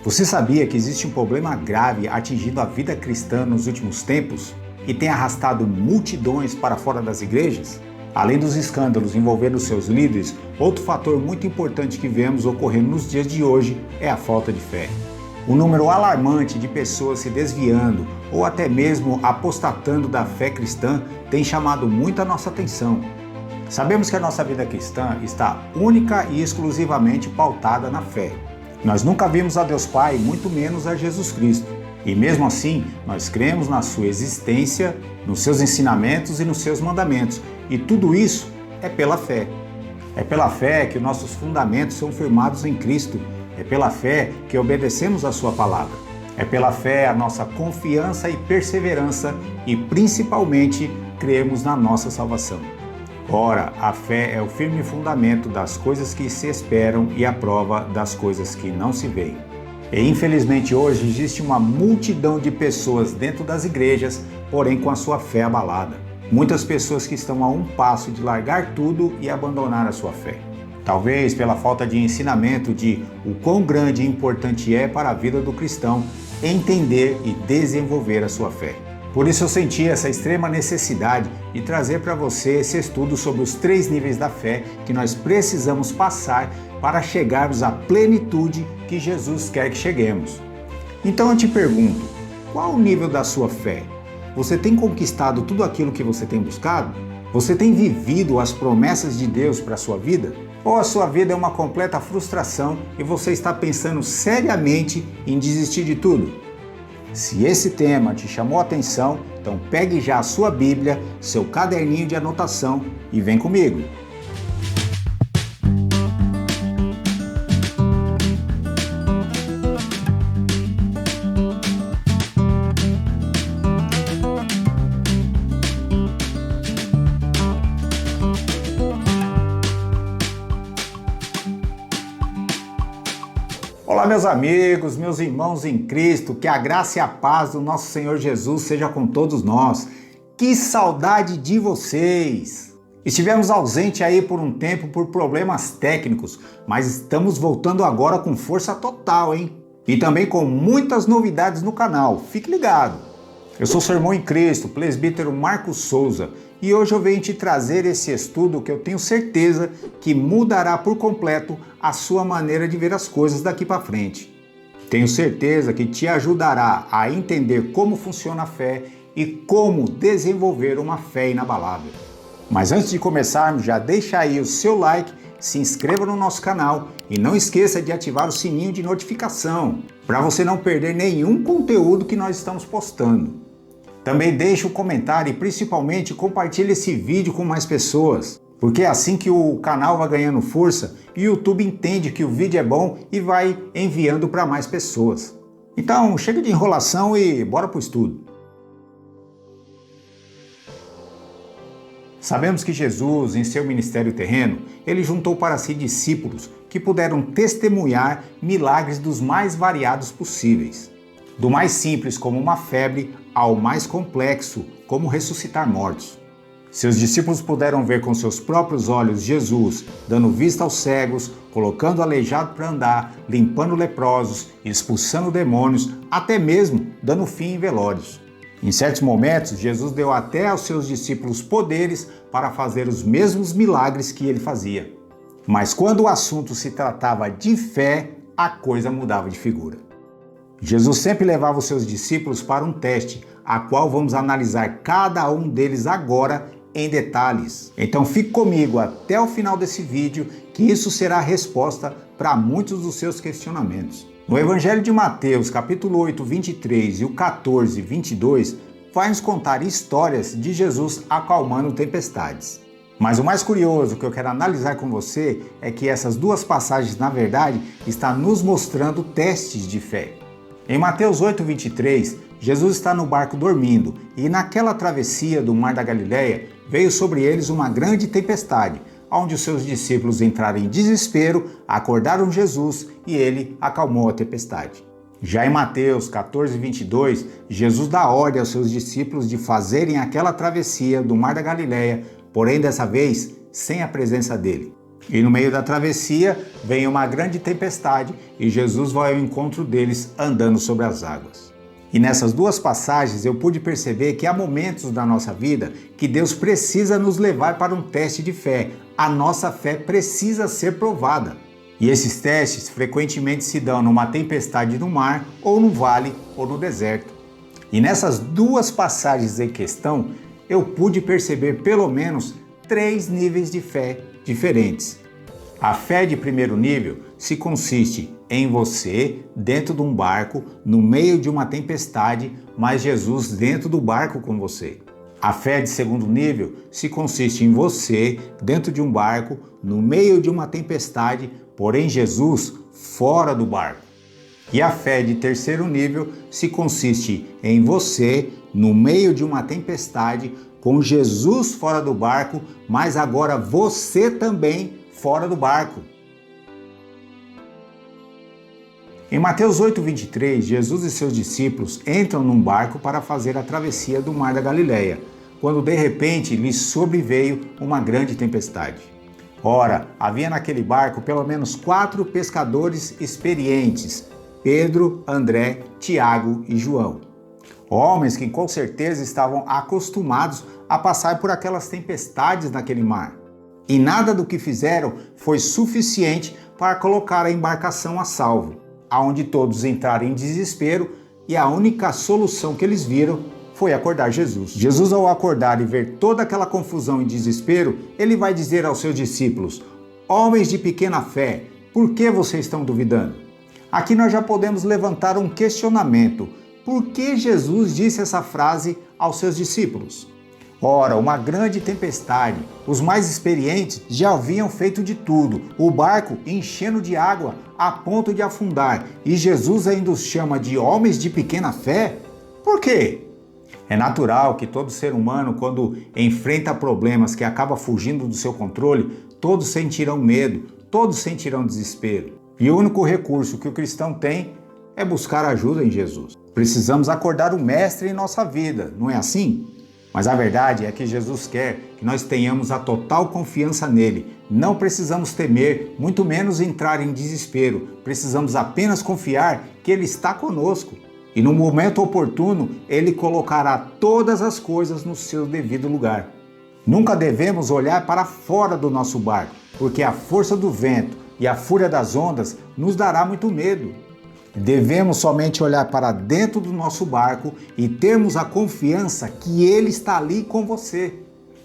Você sabia que existe um problema grave atingindo a vida cristã nos últimos tempos e tem arrastado multidões para fora das igrejas? Além dos escândalos envolvendo seus líderes, outro fator muito importante que vemos ocorrendo nos dias de hoje é a falta de fé. O número alarmante de pessoas se desviando ou até mesmo apostatando da fé cristã tem chamado muito a nossa atenção. Sabemos que a nossa vida cristã está única e exclusivamente pautada na fé. Nós nunca vimos a Deus Pai, muito menos a Jesus Cristo. E mesmo assim, nós cremos na sua existência, nos seus ensinamentos e nos seus mandamentos. E tudo isso é pela fé. É pela fé que nossos fundamentos são firmados em Cristo. É pela fé que obedecemos a sua palavra. É pela fé a nossa confiança e perseverança e principalmente cremos na nossa salvação. Ora, a fé é o firme fundamento das coisas que se esperam e a prova das coisas que não se veem. E infelizmente hoje existe uma multidão de pessoas dentro das igrejas, porém com a sua fé abalada. Muitas pessoas que estão a um passo de largar tudo e abandonar a sua fé. Talvez pela falta de ensinamento de o quão grande e importante é para a vida do cristão entender e desenvolver a sua fé. Por isso eu senti essa extrema necessidade de trazer para você esse estudo sobre os 3 níveis da fé que nós precisamos passar para chegarmos à plenitude que Jesus quer que cheguemos. Então eu te pergunto, qual o nível da sua fé? Você tem conquistado tudo aquilo que você tem buscado? Você tem vivido as promessas de Deus para a sua vida? Ou a sua vida é uma completa frustração e você está pensando seriamente em desistir de tudo? Se esse tema te chamou a atenção, então pegue já a sua Bíblia, seu caderninho de anotação e vem comigo. Olá meus amigos, meus irmãos em Cristo, que a graça e a paz do nosso Senhor Jesus seja com todos nós. Que saudade de vocês! Estivemos ausentes aí por um tempo por problemas técnicos, mas estamos voltando agora com força total, hein? E também com muitas novidades no canal, fique ligado! Eu sou seu irmão em Cristo, presbítero Marcos Souza, e hoje eu venho te trazer esse estudo que eu tenho certeza que mudará por completo a sua maneira de ver as coisas daqui para frente. Tenho certeza que te ajudará a entender como funciona a fé e como desenvolver uma fé inabalável. Mas antes de começarmos, já deixa aí o seu like, se inscreva no nosso canal e não esqueça de ativar o sininho de notificação para você não perder nenhum conteúdo que nós estamos postando. Também deixe um comentário e principalmente compartilhe esse vídeo com mais pessoas, porque é assim que o canal vai ganhando força e o YouTube entende que o vídeo é bom e vai enviando para mais pessoas. Então chega de enrolação e bora pro estudo. Sabemos que Jesus, em seu ministério terreno, ele juntou para si discípulos que puderam testemunhar milagres dos mais variados possíveis. Do mais simples, como uma febre, ao mais complexo, como ressuscitar mortos. Seus discípulos puderam ver com seus próprios olhos Jesus dando vista aos cegos, colocando o aleijado para andar, limpando leprosos, expulsando demônios, até mesmo dando fim em velórios. Em certos momentos, Jesus deu até aos seus discípulos poderes para fazer os mesmos milagres que ele fazia. Mas quando o assunto se tratava de fé, a coisa mudava de figura. Jesus sempre levava os seus discípulos para um teste, a qual vamos analisar cada um deles agora em detalhes. Então fique comigo até o final desse vídeo, que isso será a resposta para muitos dos seus questionamentos. No Evangelho de Mateus, capítulo 8, 23 e o 14, 22, vai nos contar histórias de Jesus acalmando tempestades. Mas o mais curioso que eu quero analisar com você é que essas duas passagens, na verdade, estão nos mostrando testes de fé. Em Mateus 8, 23, Jesus está no barco dormindo e naquela travessia do mar da Galileia veio sobre eles uma grande tempestade, onde os seus discípulos entraram em desespero, acordaram Jesus e ele acalmou a tempestade. Já em Mateus 14, 22, Jesus dá ordem aos seus discípulos de fazerem aquela travessia do mar da Galileia, porém dessa vez sem a presença dele. E no meio da travessia vem uma grande tempestade e Jesus vai ao encontro deles andando sobre as águas. E nessas duas passagens eu pude perceber que há momentos da nossa vida que Deus precisa nos levar para um teste de fé. A nossa fé precisa ser provada. E esses testes frequentemente se dão numa tempestade no mar, ou no vale, ou no deserto. E nessas duas passagens em questão, eu pude perceber pelo menos 3 níveis de fé diferentes. A fé de primeiro nível se consiste em você dentro de um barco, no meio de uma tempestade, mas Jesus dentro do barco com você. A fé de segundo nível se consiste em você dentro de um barco, no meio de uma tempestade, porém Jesus fora do barco. E a fé de terceiro nível se consiste em você no meio de uma tempestade, com Jesus fora do barco, mas agora você também fora do barco. Em Mateus 8:23, Jesus e seus discípulos entram num barco para fazer a travessia do mar da Galileia, quando de repente lhes sobreveio uma grande tempestade. Ora, havia naquele barco pelo menos 4 pescadores experientes: Pedro, André, Tiago e João. Homens que com certeza estavam acostumados a passar por aquelas tempestades naquele mar. E nada do que fizeram foi suficiente para colocar a embarcação a salvo, aonde todos entraram em desespero e a única solução que eles viram foi acordar Jesus. Jesus, ao acordar e ver toda aquela confusão e desespero, ele vai dizer aos seus discípulos: homens de pequena fé, por que vocês estão duvidando? Aqui nós já podemos levantar um questionamento. Por que Jesus disse essa frase aos seus discípulos? Ora, uma grande tempestade. Os mais experientes já haviam feito de tudo, o barco enchendo de água a ponto de afundar, e Jesus ainda os chama de homens de pequena fé? Por quê? É natural que todo ser humano, quando enfrenta problemas que acaba fugindo do seu controle, todos sentirão medo, todos sentirão desespero. E o único recurso que o cristão tem é buscar ajuda em Jesus. Precisamos acordar o Mestre em nossa vida, não é assim? Mas a verdade é que Jesus quer que nós tenhamos a total confiança nele. Não precisamos temer, muito menos entrar em desespero. Precisamos apenas confiar que ele está conosco. E no momento oportuno, ele colocará todas as coisas no seu devido lugar. Nunca devemos olhar para fora do nosso barco, porque a força do vento e a fúria das ondas nos dará muito medo. Devemos somente olhar para dentro do nosso barco e termos a confiança que ele está ali com você.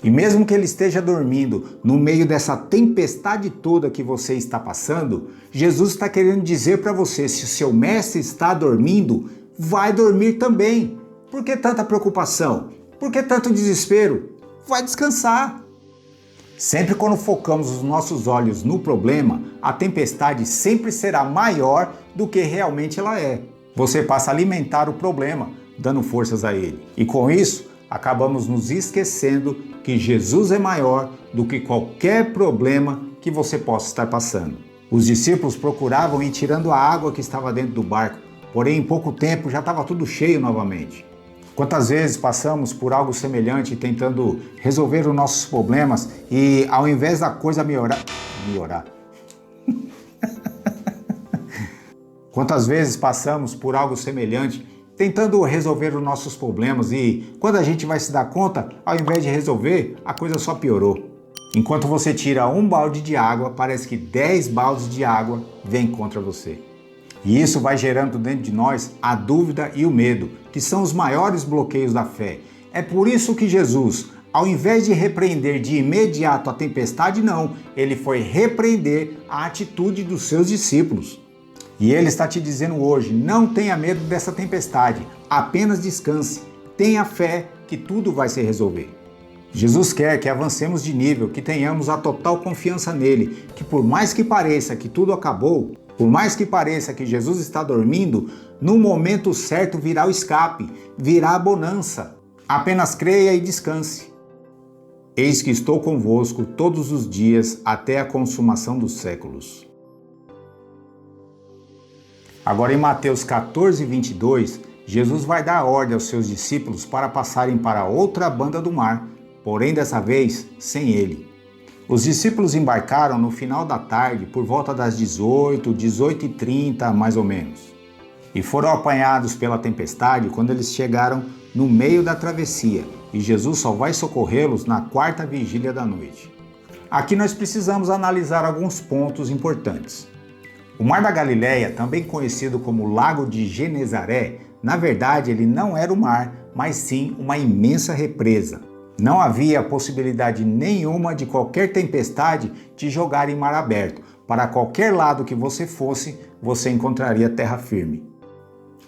E mesmo que ele esteja dormindo no meio dessa tempestade toda que você está passando, Jesus está querendo dizer para você: se o seu mestre está dormindo, vai dormir também. Por que tanta preocupação? Por que tanto desespero? Vai descansar. Sempre quando focamos os nossos olhos no problema, a tempestade sempre será maior do que realmente ela é. Você passa a alimentar o problema, dando forças a ele. E com isso, acabamos nos esquecendo que Jesus é maior do que qualquer problema que você possa estar passando. Os discípulos procuravam ir tirando a água que estava dentro do barco, porém em pouco tempo já estava tudo cheio novamente. Quantas vezes passamos por algo semelhante tentando resolver os nossos problemas e ao invés da coisa melhorar... Quantas vezes passamos por algo semelhante tentando resolver os nossos problemas e quando a gente vai se dar conta, ao invés de resolver, a coisa só piorou. Enquanto você tira um balde de água, parece que 10 baldes de água vêm contra você. E isso vai gerando dentro de nós a dúvida e o medo, que são os maiores bloqueios da fé. É por isso que Jesus, ao invés de repreender de imediato a tempestade, não, ele foi repreender a atitude dos seus discípulos. E ele está te dizendo hoje: não tenha medo dessa tempestade, apenas descanse, tenha fé que tudo vai se resolver. Jesus quer que avancemos de nível, que tenhamos a total confiança nele, que por mais que pareça que tudo acabou, por mais que pareça que Jesus está dormindo, no momento certo virá o escape, virá a bonança. Apenas creia e descanse. Eis que estou convosco todos os dias até a consumação dos séculos. Agora em Mateus 14:22, Jesus vai dar ordem aos seus discípulos para passarem para outra banda do mar, porém dessa vez sem ele. Os discípulos embarcaram no final da tarde, por volta das 18, 18h30 mais ou menos, e foram apanhados pela tempestade quando eles chegaram no meio da travessia, e Jesus só vai socorrê-los na quarta vigília da noite. Aqui nós precisamos analisar alguns pontos importantes. O Mar da Galileia, também conhecido como Lago de Genezaré, na verdade ele não era o mar, mas sim uma imensa represa. Não havia possibilidade nenhuma de qualquer tempestade te jogar em mar aberto. Para qualquer lado que você fosse, você encontraria terra firme.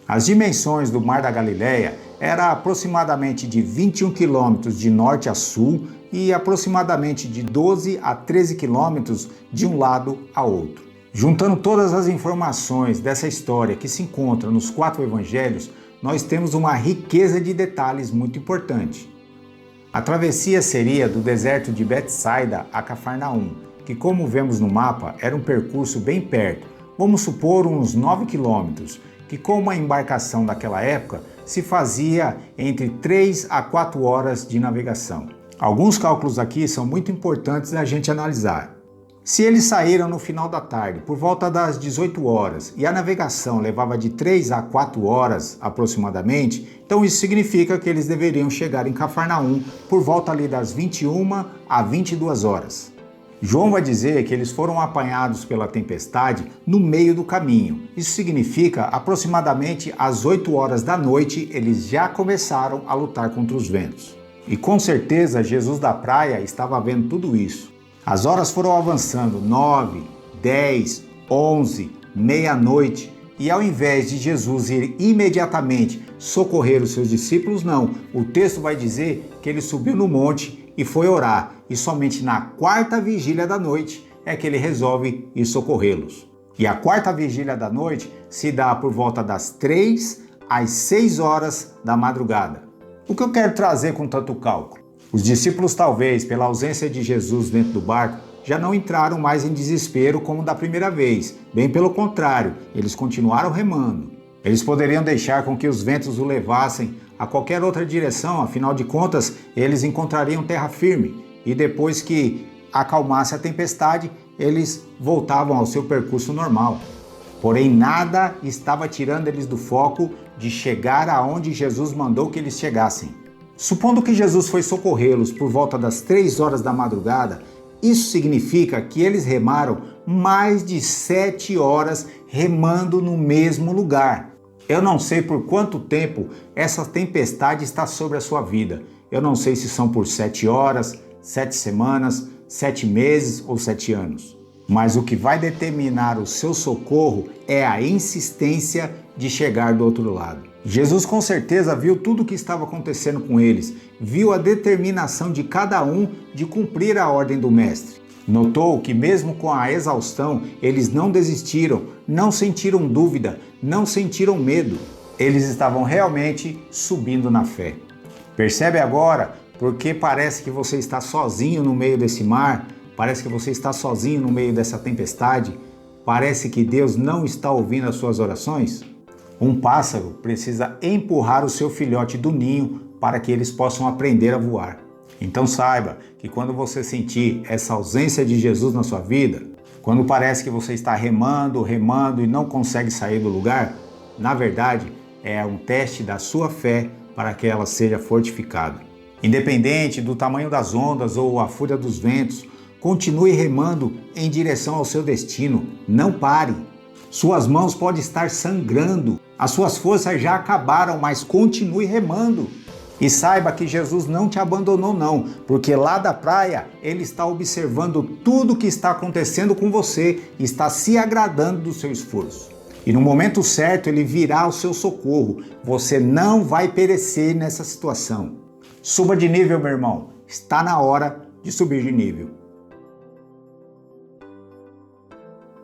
As dimensões do Mar da Galileia eram aproximadamente de 21 quilômetros de norte a sul e aproximadamente de 12 a 13 quilômetros de um lado a outro. Juntando todas as informações dessa história que se encontra nos 4 evangelhos, nós temos uma riqueza de detalhes muito importante. A travessia seria do deserto de Betsaida a Cafarnaum, que, como vemos no mapa, era um percurso bem perto, vamos supor uns 9 quilômetros, que com uma embarcação daquela época se fazia entre 3 a 4 horas de navegação. Alguns cálculos aqui são muito importantes a gente analisar. Se eles saíram no final da tarde, por volta das 18 horas, e a navegação levava de 3 a 4 horas aproximadamente, então isso significa que eles deveriam chegar em Cafarnaum por volta ali das 21 a 22 horas. João vai dizer que eles foram apanhados pela tempestade no meio do caminho. Isso significa aproximadamente às 8 horas da noite eles já começaram a lutar contra os ventos. E com certeza Jesus da praia estava vendo tudo isso. As horas foram avançando, 9, 10, 11, meia-noite, e ao invés de Jesus ir imediatamente socorrer os seus discípulos, não. O texto vai dizer que ele subiu no monte e foi orar, e somente na quarta vigília da noite é que ele resolve ir socorrê-los. E a quarta vigília da noite se dá por volta das 3 às 6 horas da madrugada. O que eu quero trazer com tanto cálculo? Os discípulos, talvez, pela ausência de Jesus dentro do barco, já não entraram mais em desespero como da primeira vez. Bem pelo contrário, eles continuaram remando. Eles poderiam deixar com que os ventos o levassem a qualquer outra direção, afinal de contas, eles encontrariam terra firme. E depois que acalmasse a tempestade, eles voltavam ao seu percurso normal. Porém, nada estava tirando eles do foco de chegar aonde Jesus mandou que eles chegassem. Supondo que Jesus foi socorrê-los por volta das 3 horas da madrugada, isso significa que eles remaram mais de 7 horas remando no mesmo lugar. Eu não sei por quanto tempo essa tempestade está sobre a sua vida. Eu não sei se são por 7 horas, 7 semanas, 7 meses ou 7 anos. Mas o que vai determinar o seu socorro é a insistência de chegar do outro lado. Jesus com certeza viu tudo o que estava acontecendo com eles, viu a determinação de cada um de cumprir a ordem do Mestre. Notou que mesmo com a exaustão, eles não desistiram, não sentiram dúvida, não sentiram medo. Eles estavam realmente subindo na fé. Percebe agora porque parece que você está sozinho no meio desse mar? Parece que você está sozinho no meio dessa tempestade? Parece que Deus não está ouvindo as suas orações? Um pássaro precisa empurrar o seu filhote do ninho para que eles possam aprender a voar. Então saiba que quando você sentir essa ausência de Jesus na sua vida, quando parece que você está remando e não consegue sair do lugar, na verdade é um teste da sua fé para que ela seja fortificada. Independente do tamanho das ondas ou a fúria dos ventos, continue remando em direção ao seu destino. Não pare. Suas mãos podem estar sangrando, as suas forças já acabaram, mas continue remando. E saiba que Jesus não te abandonou não, porque lá da praia Ele está observando tudo o que está acontecendo com você e está se agradando do seu esforço. E no momento certo Ele virá ao seu socorro. Você não vai perecer nessa situação. Suba de nível, meu irmão. Está na hora de subir de nível.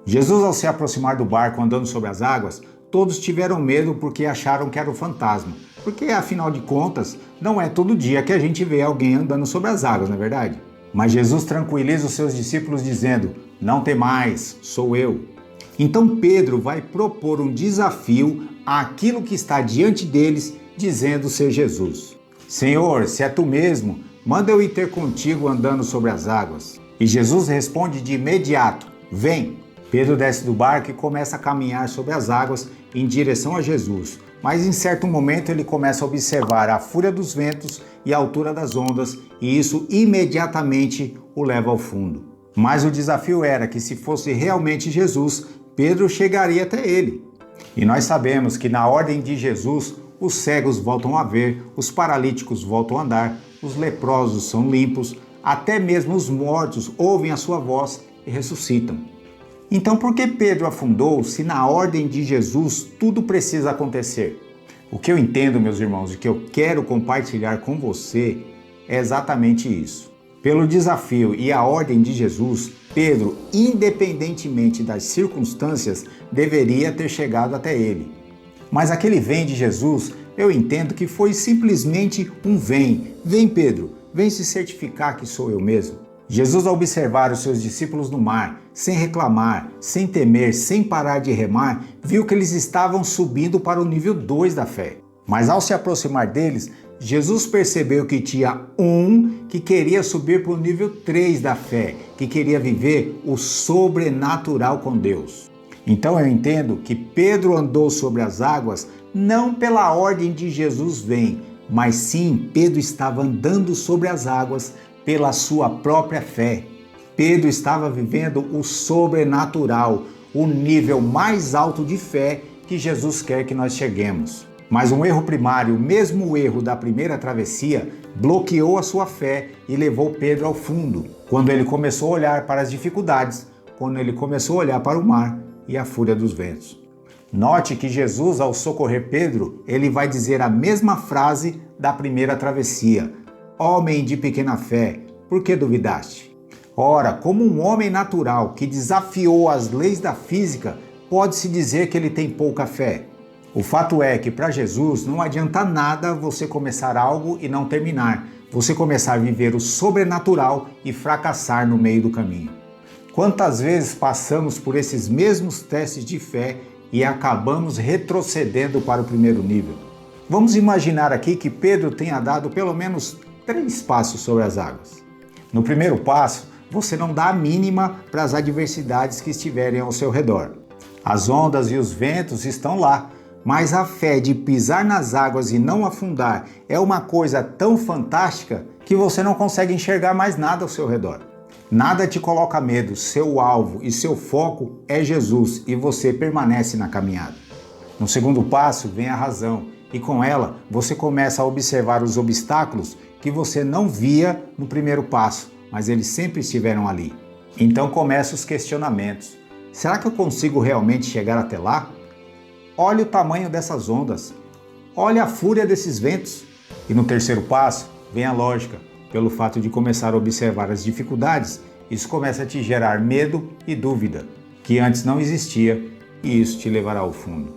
Jesus, ao se aproximar do barco andando sobre as águas, todos tiveram medo porque acharam que era um fantasma. Porque, afinal de contas, não é todo dia que a gente vê alguém andando sobre as águas, não é verdade? Mas Jesus tranquiliza os seus discípulos dizendo: não temais, sou eu. Então Pedro vai propor um desafio àquilo que está diante deles, dizendo ser Jesus. Senhor, se é tu mesmo, manda eu ir ter contigo andando sobre as águas. E Jesus responde de imediato: vem! Pedro desce do barco e começa a caminhar sobre as águas em direção a Jesus. Mas em certo momento ele começa a observar a fúria dos ventos e a altura das ondas, e isso imediatamente o leva ao fundo. Mas o desafio era que, se fosse realmente Jesus, Pedro chegaria até ele. E nós sabemos que na ordem de Jesus, os cegos voltam a ver, os paralíticos voltam a andar, os leprosos são limpos, até mesmo os mortos ouvem a sua voz e ressuscitam. Então, por que Pedro afundou se na ordem de Jesus tudo precisa acontecer? O que eu entendo, meus irmãos, e que eu quero compartilhar com você é exatamente isso. Pelo desafio e a ordem de Jesus, Pedro, independentemente das circunstâncias, deveria ter chegado até ele. Mas aquele vem de Jesus, eu entendo que foi simplesmente um vem. Vem, Pedro, vem se certificar que sou eu mesmo. Jesus, ao observar os seus discípulos no mar, sem reclamar, sem temer, sem parar de remar, viu que eles estavam subindo para o nível 2 da fé. Mas ao se aproximar deles, Jesus percebeu que tinha um que queria subir para o nível 3 da fé, que queria viver o sobrenatural com Deus. Então eu entendo que Pedro andou sobre as águas não pela ordem de Jesus vem, mas sim Pedro estava andando sobre as águas pela sua própria fé. Pedro estava vivendo o sobrenatural, o nível mais alto de fé que Jesus quer que nós cheguemos. Mas um erro primário, o mesmo erro da primeira travessia, bloqueou a sua fé e levou Pedro ao fundo, quando ele começou a olhar para as dificuldades, quando ele começou a olhar para o mar e a fúria dos ventos. Note que Jesus, ao socorrer Pedro, ele vai dizer a mesma frase da primeira travessia: homem de pequena fé, por que duvidaste? Ora, como um homem natural que desafiou as leis da física, pode-se dizer que ele tem pouca fé? O fato é que para Jesus não adianta nada você começar algo e não terminar, você começar a viver o sobrenatural e fracassar no meio do caminho. Quantas vezes passamos por esses mesmos testes de fé e acabamos retrocedendo para o primeiro nível? Vamos imaginar aqui que Pedro tenha dado pelo menos 3 passos sobre as águas. No primeiro passo, você não dá a mínima para as adversidades que estiverem ao seu redor. As ondas e os ventos estão lá, mas a fé de pisar nas águas e não afundar é uma coisa tão fantástica que você não consegue enxergar mais nada ao seu redor. Nada te coloca medo, seu alvo e seu foco é Jesus e você permanece na caminhada. No segundo passo vem a razão e com ela você começa a observar os obstáculos que você não via no primeiro passo, mas eles sempre estiveram ali. Então começam os questionamentos. Será que eu consigo realmente chegar até lá? Olha o tamanho dessas ondas. Olha a fúria desses ventos. E no terceiro passo vem a lógica. Pelo fato de começar a observar as dificuldades, isso começa a te gerar medo e dúvida, que antes não existia, e isso te levará ao fundo.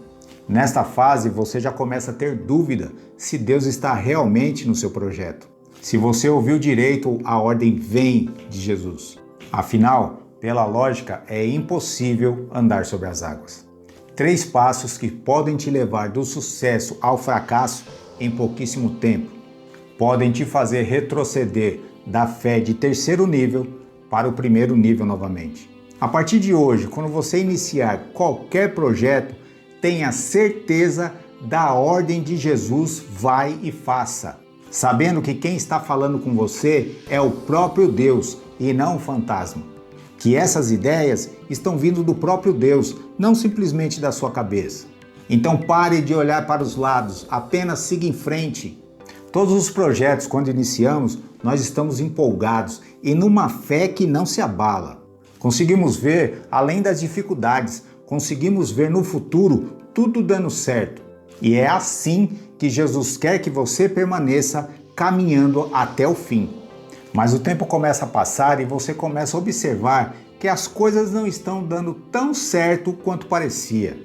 Nesta fase, você já começa a ter dúvida se Deus está realmente no seu projeto. Se você ouviu direito a ordem vem de Jesus. Afinal, pela lógica, é impossível andar sobre as águas. 3 passos que podem te levar do sucesso ao fracasso em pouquíssimo tempo. Podem te fazer retroceder da fé de terceiro nível para o primeiro nível novamente. A partir de hoje, quando você iniciar qualquer projeto, tenha certeza da ordem de Jesus, vai e faça. Sabendo que quem está falando com você é o próprio Deus e não um fantasma. Que essas ideias estão vindo do próprio Deus, não simplesmente da sua cabeça. Então pare de olhar para os lados, apenas siga em frente. Todos os projetos, quando iniciamos, nós estamos empolgados e numa fé que não se abala. Conseguimos ver além das dificuldades, conseguimos ver no futuro tudo dando certo. E é assim que Jesus quer que você permaneça caminhando até o fim. Mas o tempo começa a passar e você começa a observar que as coisas não estão dando tão certo quanto parecia.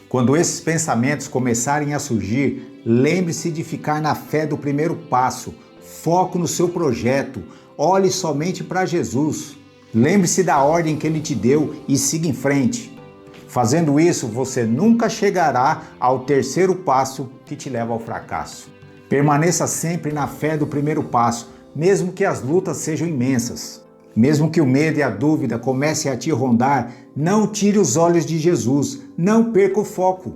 Quando esses pensamentos começarem a surgir, lembre-se de ficar na fé do primeiro passo. Foco no seu projeto. Olhe somente para Jesus. Lembre-se da ordem que Ele te deu e siga em frente. Fazendo isso, você nunca chegará ao terceiro passo que te leva ao fracasso. Permaneça sempre na fé do primeiro passo, mesmo que as lutas sejam imensas. Mesmo que o medo e a dúvida comecem a te rondar, não tire os olhos de Jesus, não perca o foco.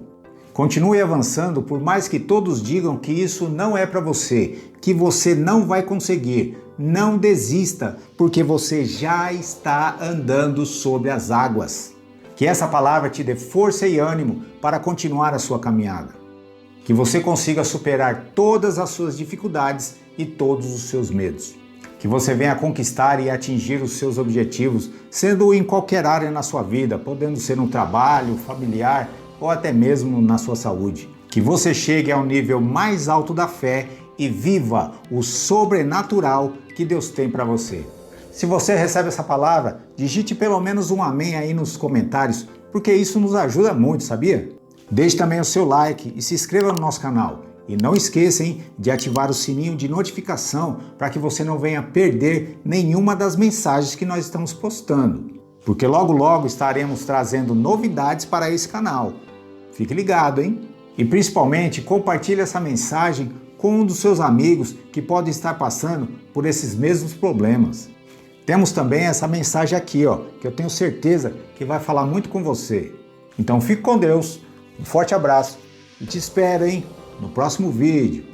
Continue avançando, por mais que todos digam que isso não é para você, que você não vai conseguir. Não desista, porque você já está andando sobre as águas. Que essa palavra te dê força e ânimo para continuar a sua caminhada. Que você consiga superar todas as suas dificuldades e todos os seus medos. Que você venha conquistar e atingir os seus objetivos, sendo em qualquer área na sua vida, podendo ser um trabalho, familiar ou até mesmo na sua saúde. Que você chegue ao nível mais alto da fé e viva o sobrenatural que Deus tem para você. Se você recebe essa palavra, digite pelo menos um amém aí nos comentários, porque isso nos ajuda muito, sabia? Deixe também o seu like e se inscreva no nosso canal. E não esqueçam de ativar o sininho de notificação para que você não venha perder nenhuma das mensagens que nós estamos postando. Porque logo logo estaremos trazendo novidades para esse canal. Fique ligado, hein? E principalmente compartilhe essa mensagem com um dos seus amigos que pode estar passando por esses mesmos problemas. Temos também essa mensagem aqui, que eu tenho certeza que vai falar muito com você. Então fique com Deus, um forte abraço e te espero, no próximo vídeo.